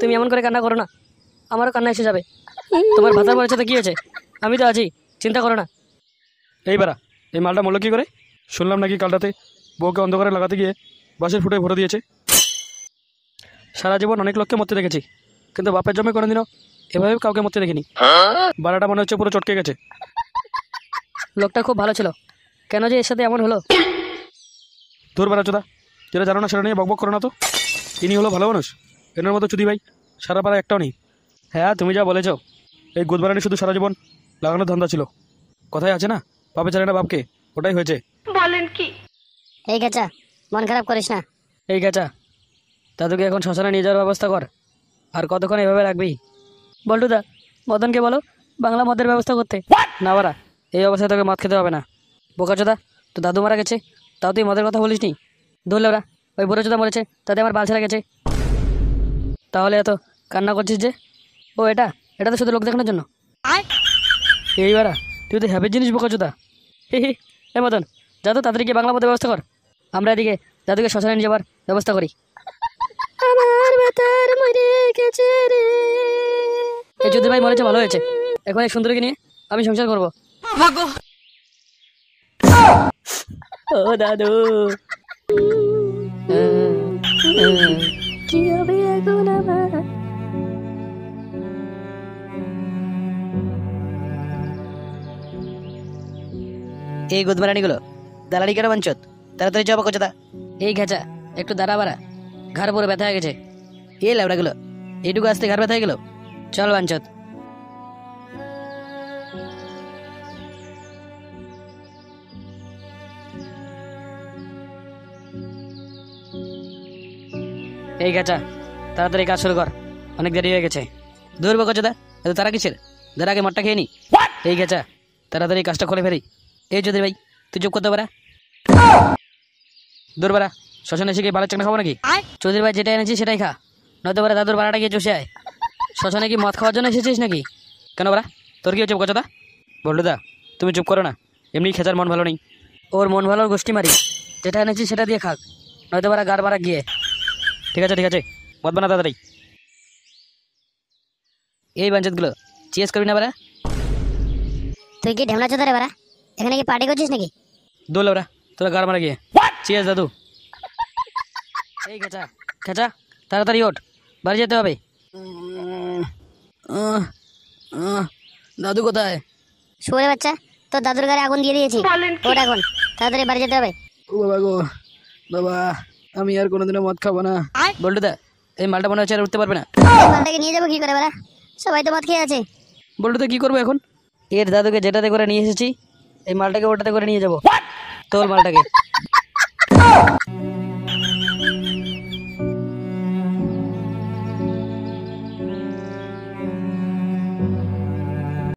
তুমি এমন করে কান্না করো না, আমারও কান্না এসে যাবে। তোমার ভাতার বলেছে তো কী হয়েছে, আমি তো আছি, চিন্তা করো না। এই বাড়া, এই মালটা মরলো কী করে? শুনলাম নাকি কাল রাতে বউকে অন্ধকারে লাগাতে গিয়ে বাসের ফুটে ভরে দিয়েছে। সারা জীবন অনেক লোককে মরতে দেখেছি, কিন্তু বাপের জমে কোনোদিনও এভাবে কাউকে মরতে দেখিনি। বাড়াটা মনে হচ্ছে পুরো চটকে গেছে। লোকটা খুব ভালো ছিল, কেন যে এর সাথে এমন হলো। তোর বাড়া চোদা, যেটা জানো না সেটা নিয়ে বকবক করো না তো। ইনি হলো ভালো মানুষ, এনার মতো চুদি ভাই সারা পাড়া একটাও নেই। হ্যাঁ, তুমি যা বলেছ, এই গোদবারানি শুধু সারা জীবন লাগানোর ধান্দা ছিল। কথায় আছে না, বাপে জানে না বাপকে, ওটাই হয়েছে। এই গেছা, মন খারাপ করিস না। এই গেছা, দাদুকে এখন শ্মশানে নিয়ে যাওয়ার ব্যবস্থা কর। আর কতক্ষণ এভাবে রাখবি? বল্টুদা, মদনকে বলো বাংলা মদের ব্যবস্থা করতে। না বাড়া, এই অবস্থায় তোকে মদ খেতে হবে না। বোকাচোদা, তো দাদু মারা গেছে, তাও তুই মদের কথা বলিস নি। ধরলে ওরা ওই বুড়োচোদা মরেছে, তাতে আমার বাল ছেড়ে গেছে। তাহলে এত কান্না করছিস যে? ও এটা এটা তো শুধু লোক দেখানোর জন্য। এই বাড়া, তুই তো হ্যাপি জিনিস বোকাচোদা। হি হি। এ মদন, যা তো তাড়াতাড়ি গিয়ে বাংলা মদের ব্যবস্থা কর, আমরা এদিকে দাদুকে শ্মশানে নিয়ে যাবার ব্যবস্থা করি। আমার বাতার মরে গেছে রে। এই যদি ভাই মরেছে ভালো হয়েছে, এখন এই সুন্দরীকে নিয়ে আমি সংসার করবো। ও দাদু, কি হবে এখন আমার? এই গুদমারানিগুলো দালালি কেন বাঞ্চত? তাড়াতাড়ি যাবো কোচা। এই ঘেঁচা, একটু দাঁড়া বাড়া, ঘাড় পরে ব্যথা হয়ে গেছে। এই ল্যাবড়াগুলো এইটুকু আসতে ঘাড় ব্যথা হয়ে গেল। চল বাঞ্চত। এই গেছা, তাড়াতাড়ি কাজ শুরু কর, অনেক দেরি হয়ে গেছে। দূর কোচা, এত তারা কিসের? দাঁড়া আগে মদটা খেয়ে নি। এই গেছা, তাড়াতাড়ি কাজটা করে ফেলি। এই যদি ভাই তুই চুপ করতে পারা। দূর বাড়া, শ্মশানে এসে কি বালের চাকনা খাবো নাকি? চৌধুরী ভাই যেটা এনেছি সেটাই খা, নয়তো বাড়া দাদুর বাড়াটা গিয়ে চষে আয়। শ্মশানে কি মদ খাওয়ার জন্য এসেছিস নাকি? কেন বাড়া, তোর কি হচ্ছে বোকাচোদা? বল্টুদা, তুমি চুপ করো না, এমনি খেচার মন ভালো নেই। ওর মন ভালোর গোষ্ঠী মারি, যেটা এনেছি সেটা দিয়ে খাক, নয়তো বাড়া গাড় বাড়া গিয়ে। ঠিক আছে ঠিক আছে, মদ বানা তাড়াতাড়ি। এই বাঞ্চতগুলো চিয়াস করবি না বারা? তুই কি ঢেমলা চোদা রে বাড়া, এখানে কি পার্টি করছিস নাকি? দোল ওরা, তোরা গাড় মারা গিয়ে। চিয়াস দাদু। এই খেচা খেচা, তাড়াতাড়ি ওঠ, বাড়ি যেতে হবে। দাদু কোথায়? শুয়ে বাচ্চা, তোর দাদুর গাড়ি আগুন দিয়ে দিয়েছি, ওঠ এখন, তাড়াতাড়ি বাড়ি যেতে হবে। ও বাবা গো, বাবা, আমি আর কোনোদিনও মদ খাবো না। বল্টুদা, এই মালটা মনে হচ্ছে আর উঠতে পারবে না। এই মালটাকে নিয়ে যাবো কি করে বাড়া, সবাই তো মদ খেয়ে আছে। বল্টুদা কি করবো এখন? এর দাদুকে যেটাতে করে নিয়ে এসেছি, এই মালটাকে ওটাতে করে নিয়ে যাবো। তোর মালটাকে